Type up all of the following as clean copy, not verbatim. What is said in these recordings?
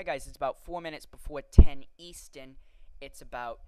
Hi guys, it's about 4 minutes before 10 Eastern. It's about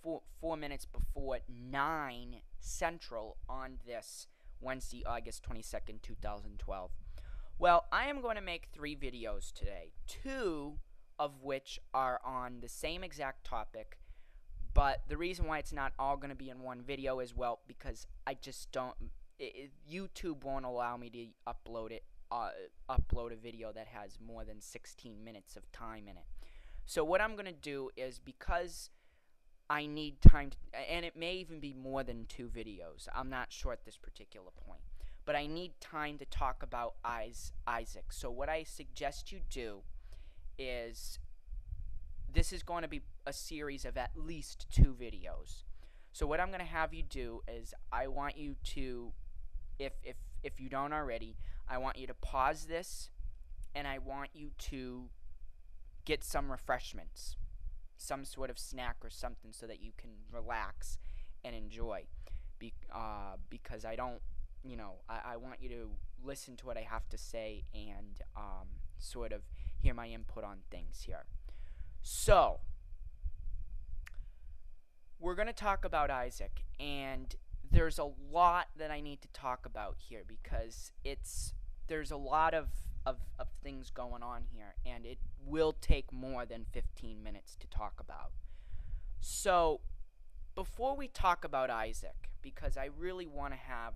four minutes before 9 Central on this Wednesday, August 22nd, 2012. Well, I am going to make 3 videos today, 2 of which are on the same exact topic. But the reason why it's not all going to be in one video is, well, because I just don't. YouTube won't allow me to upload a video that has more than 16 minutes of time in it. So what I'm going to do is, because I need time to, and it may even be more than 2 videos, I'm not sure at this particular point, but I need time to talk about Isaac. So what I suggest you do is, this is going to be a series of at least 2 videos. So what I'm going to have you do is, I want you to, if you don't already, I want you to pause this, and I want you to get some refreshments, some sort of snack or something, so that you can relax and enjoy. Because I don't, I want you to listen to what I have to say and sort of hear my input on things here. So, we're going to talk about Isaac, and there's a lot that I need to talk about here, because there's a lot of things going on here, and it will take more than 15 minutes to talk about. So, before we talk about Isaac, because I really want to have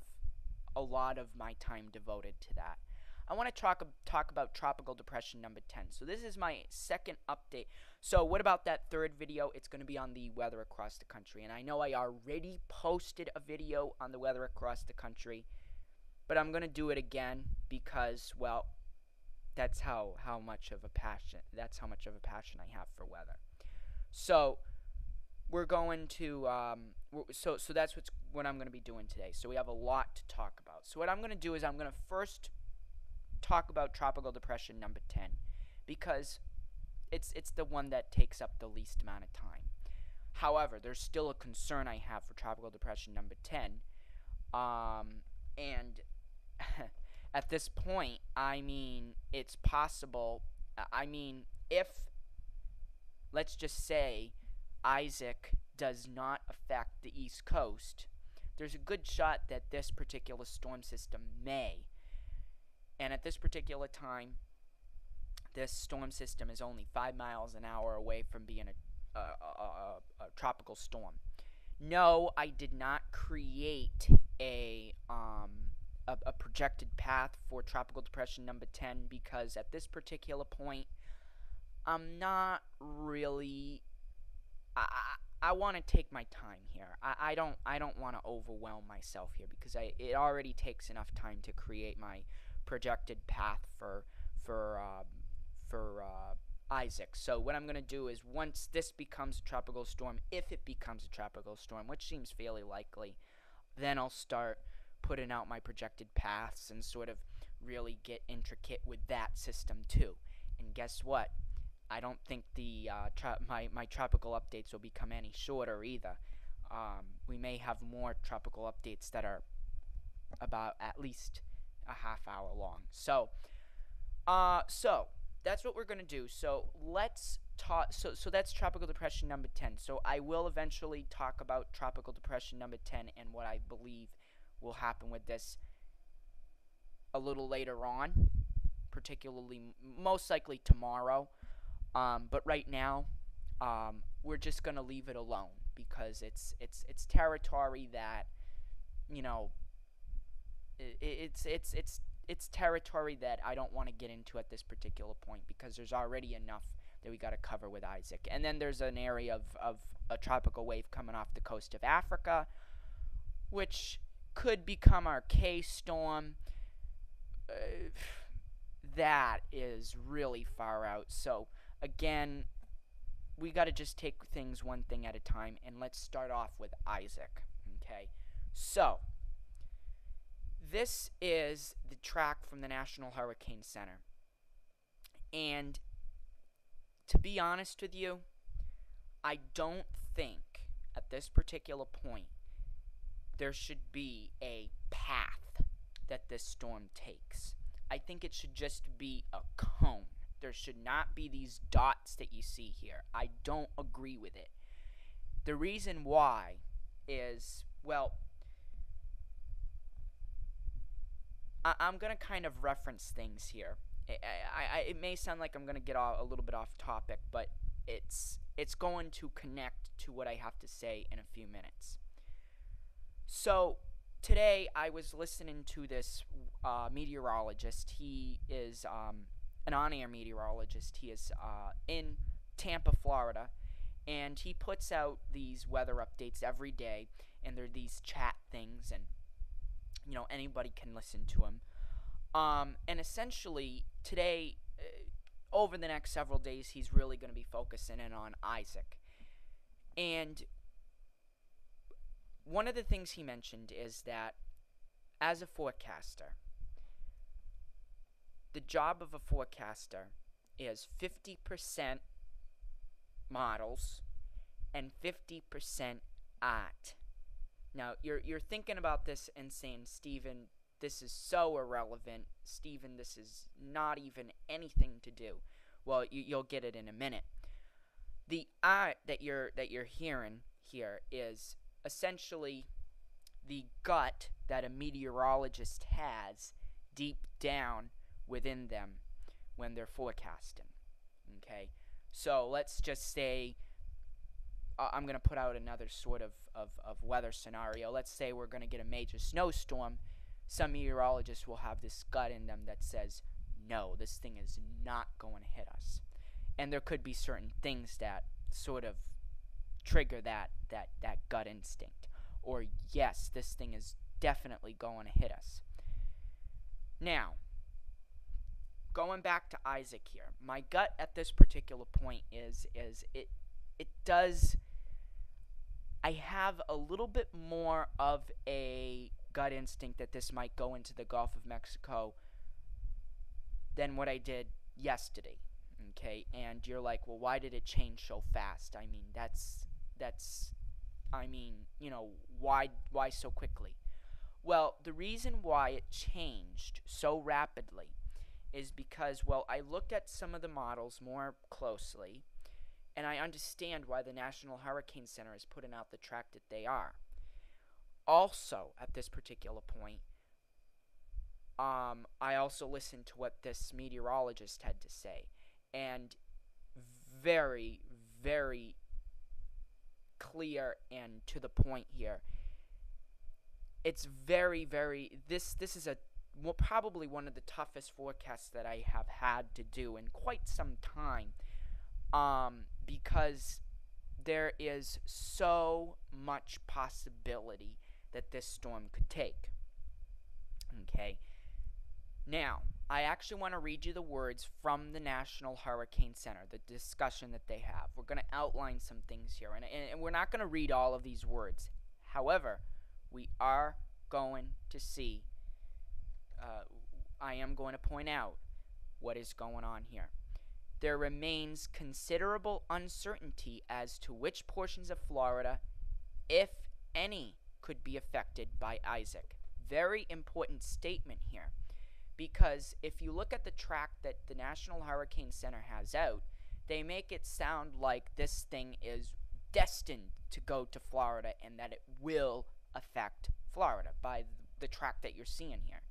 a lot of my time devoted to that, I want to talk about Tropical Depression number 10. So this is my second update. So what about that third video? It's going to be on the weather across the country. And I know I already posted a video on the weather across the country, but I'm going to do it again because, well, that's how much of a passion I have for weather. So we're going to so that's what I'm going to be doing today. So we have a lot to talk about. So what I'm going to do is, I'm going to first talk about Tropical Depression number 10, because it's the one that takes up the least amount of time. However, there's still a concern I have for Tropical Depression number 10, and at this point, I mean, it's possible. I mean, if, let's just say, Isaac does not affect the East Coast, there's a good shot that this particular storm system may. And at this particular time, this storm system is only 5 miles an hour away from being a tropical storm. No, I did not create a projected path for Tropical Depression number 10, because at this particular point, I'm not really. I want to take my time here. I don't want to overwhelm myself here, because it already takes enough time to create my projected path for Isaac. So what I'm going to do is, once this becomes a tropical storm, if it becomes a tropical storm, which seems fairly likely, then I'll start putting out my projected paths and sort of really get intricate with that system too. And guess what? I don't think my tropical updates will become any shorter either. We may have more tropical updates that are about at least a half hour long. So that's what we're gonna do. So let's talk. So that's Tropical Depression number 10. So I will eventually talk about Tropical Depression number 10 and what I believe will happen with this a little later on, particularly most likely tomorrow. But right now, we're just gonna leave it alone, because it's territory that, it's territory that I don't want to get into at this particular point, because there's already enough that we got to cover with Isaac. And then there's an area of a tropical wave coming off the coast of Africa, which could become our K storm. That is really far out. So again, we got to just take things one thing at a time, and let's start off with Isaac. Okay, so this is the track from the National Hurricane Center. And to be honest with you, I don't think at this particular point there should be a path that this storm takes. I think it should just be a cone. There should not be these dots that you see here. I don't agree with it. The reason why is, well, I'm going to kind of reference things here. It may sound like I'm going to get a little bit off topic, but it's going to connect to what I have to say in a few minutes. So today I was listening to this meteorologist. He is an on-air meteorologist. He is in Tampa, Florida, and he puts out these weather updates every day, and they're these chat things, and anybody can listen to him. And essentially today, over the next several days, he's really going to be focusing in on Isaac. And one of the things he mentioned is that as a forecaster, the job of a forecaster is 50% models and 50% art. Now, you're thinking about this and saying, Stephen, this is so irrelevant. Stephen, this is not even anything to do. Well, you'll get it in a minute. The art that you're hearing here is essentially the gut that a meteorologist has deep down within them when they're forecasting. Okay? So let's just say I'm going to put out another sort of weather scenario. Let's say we're going to get a major snowstorm. Some meteorologists will have this gut in them that says, no, this thing is not going to hit us. And there could be certain things that sort of trigger that gut instinct. Or, yes, this thing is definitely going to hit us. Now, going back to Isaac here, my gut at this particular point is it does, I have a little bit more of a gut instinct that this might go into the Gulf of Mexico than what I did yesterday. Okay, and you're like, well, why did it change so fast? I mean, why so quickly? Well, the reason why it changed so rapidly is because, well, I looked at some of the models more closely, and I understand why the National Hurricane Center is putting out the track that they are. Also, at this particular point, I also listened to what this meteorologist had to say, and very, very clear and to the point here. It's very, very, this is probably one of the toughest forecasts that I have had to do in quite some time, because there is so much possibility that this storm could take. Okay. Now, I actually want to read you the words from the National Hurricane Center, the discussion that they have. We're going to outline some things here, and we're not going to read all of these words. However, we are going to see, I am going to point out what is going on here. There remains considerable uncertainty as to which portions of Florida, if any, could be affected by Isaac. Very important statement here, because if you look at the track that the National Hurricane Center has out, they make it sound like this thing is destined to go to Florida and that it will affect Florida by the track that you're seeing here.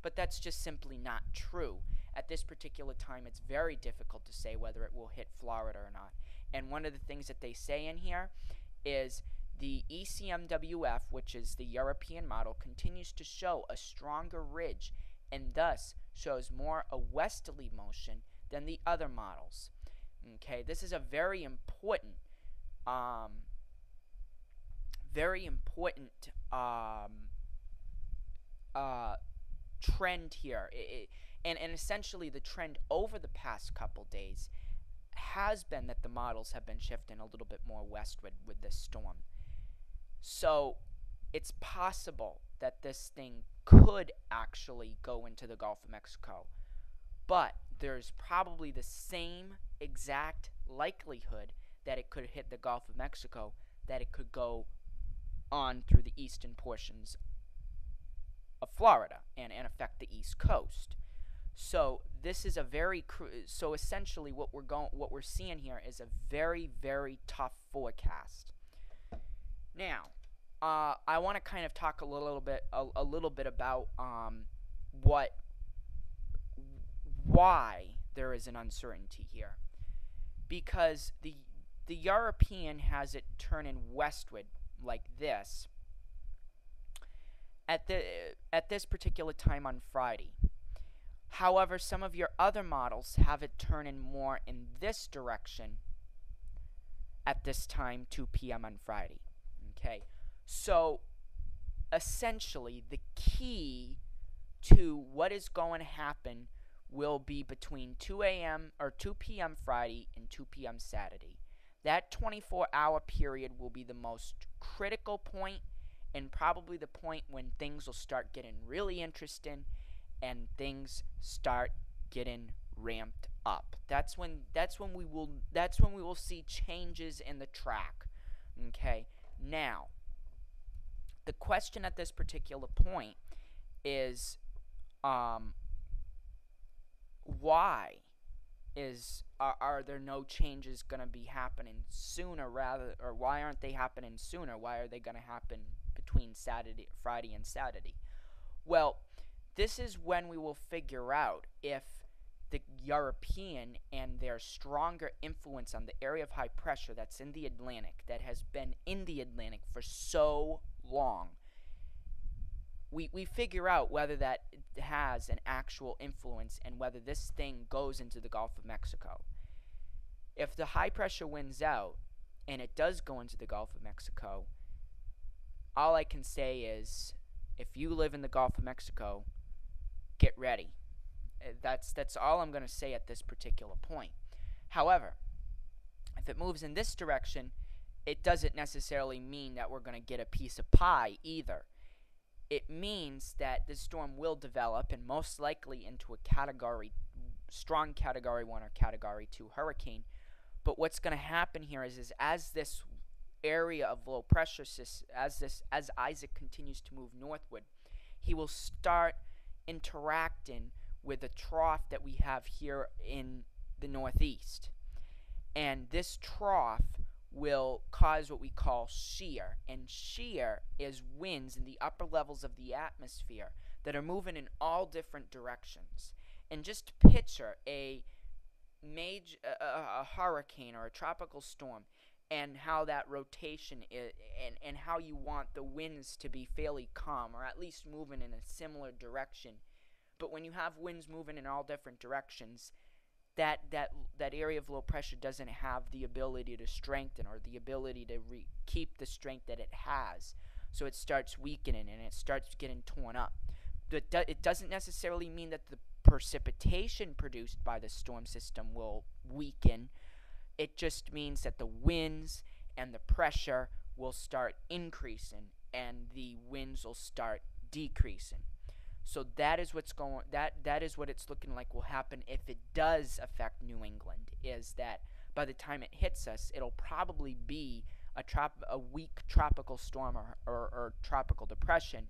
But that's just simply not true. At this particular time, it's very difficult to say whether it will hit Florida or not. And one of the things that they say in here is the ECMWF, which is the European model, continues to show a stronger ridge and thus shows more a westerly motion than the other models. Okay, this is a very important trend here. And essentially the trend over the past couple days has been that the models have been shifting a little bit more westward with this storm. So it's possible that this thing could actually go into the Gulf of Mexico. But there's probably the same exact likelihood that it could hit the Gulf of Mexico that it could go on through the eastern portions of Florida and affect the East Coast. So this is a very so essentially what we're seeing here is a very, very tough forecast. Now, I want to kind of talk a little bit about why there is an uncertainty here, because the European has it turning westward like this at this particular time on Friday. However, some of your other models have it turning more in this direction at this time, 2 p.m. on Friday. Okay, so essentially the key to what is going to happen will be between 2 a.m. or 2 p.m. Friday and 2 p.m. Saturday. That 24-hour period will be the most critical point, and probably the point when things will start getting really interesting and things start getting ramped up. That's when we will see changes in the track. Okay? Now, the question at this particular point is why are there no changes going to be happening sooner, or why aren't they happening sooner? Why are they going to happen between Friday and Saturday? Well, this is when we will figure out if the European and their stronger influence on the area of high pressure that's in the Atlantic, that has been in the Atlantic for so long, we figure out whether that has an actual influence and whether this thing goes into the Gulf of Mexico. If the high pressure wins out and it does go into the Gulf of Mexico, all I can say is, if you live in the Gulf of Mexico, get ready. That's all I'm going to say at this particular point. However, if it moves in this direction, it doesn't necessarily mean that we're going to get a piece of pie either. It means that the storm will develop, and most likely into a strong Category 1 or Category 2 hurricane. But what's going to happen here is as this area of low pressure, as Isaac continues to move northward, he will start interacting with the trough that we have here in the northeast. And this trough will cause what we call shear. And shear is winds in the upper levels of the atmosphere that are moving in all different directions. And just picture a hurricane or a tropical storm, and how that rotation is, and how you want the winds to be fairly calm, or at least moving in a similar direction. But when you have winds moving in all different directions, that area of low pressure doesn't have the ability to strengthen, or the ability to keep the strength that it has. So it starts weakening and it starts getting torn up. It doesn't necessarily mean that the precipitation produced by the storm system will weaken. It just means that the winds and the pressure will start increasing and the winds will start decreasing. So that is what it's looking like will happen if it does affect New England, is that by the time it hits us, it'll probably be a weak tropical storm or tropical depression,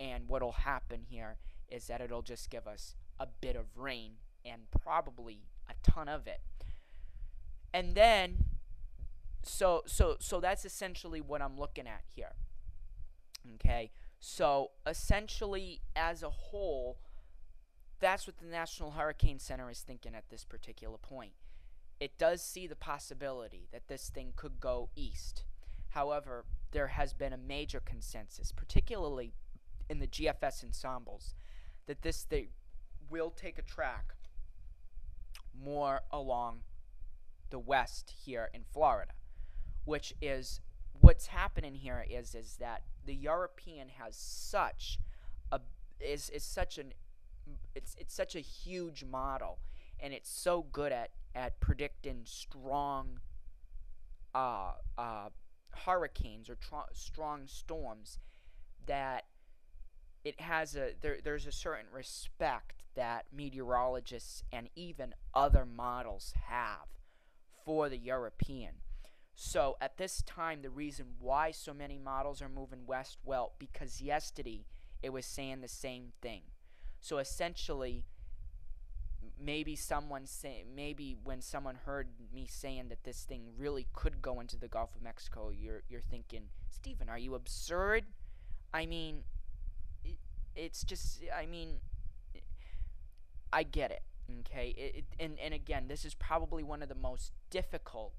and what'll happen here is that it'll just give us a bit of rain, and probably a ton of it. And then, so that's essentially what I'm looking at here. Okay, so essentially, as a whole, that's what the National Hurricane Center is thinking at this particular point. It does see the possibility that this thing could go east. However, there has been a major consensus, particularly in the GFS ensembles, that this thing will take a track more along the west here in Florida, which is what's happening here is that the European has such a huge model, and it's so good at predicting strong hurricanes or strong storms, that it has there's a certain respect that meteorologists and even other models have for the European. So at this time, the reason why so many models are moving west, well, because yesterday it was saying the same thing. So essentially, maybe maybe when someone heard me saying that this thing really could go into the Gulf of Mexico, you're thinking, Stephen, are you absurd? I mean, it's just, I mean, I get it. Okay, and again, this is probably one of the most difficult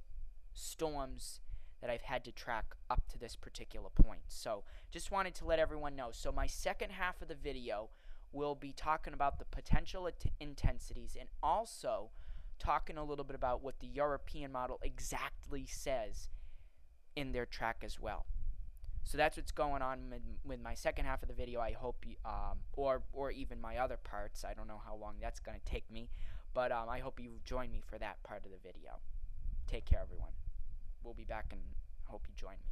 storms that I've had to track up to this particular point. So just wanted to let everyone know. So my second half of the video will be talking about the potential intensities, and also talking a little bit about what the European model exactly says in their track as well. So that's what's going on with my second half of the video. I hope you, or even my other parts. I don't know how long that's going to take me, but I hope you join me for that part of the video. Take care, everyone. We'll be back, and hope you join me.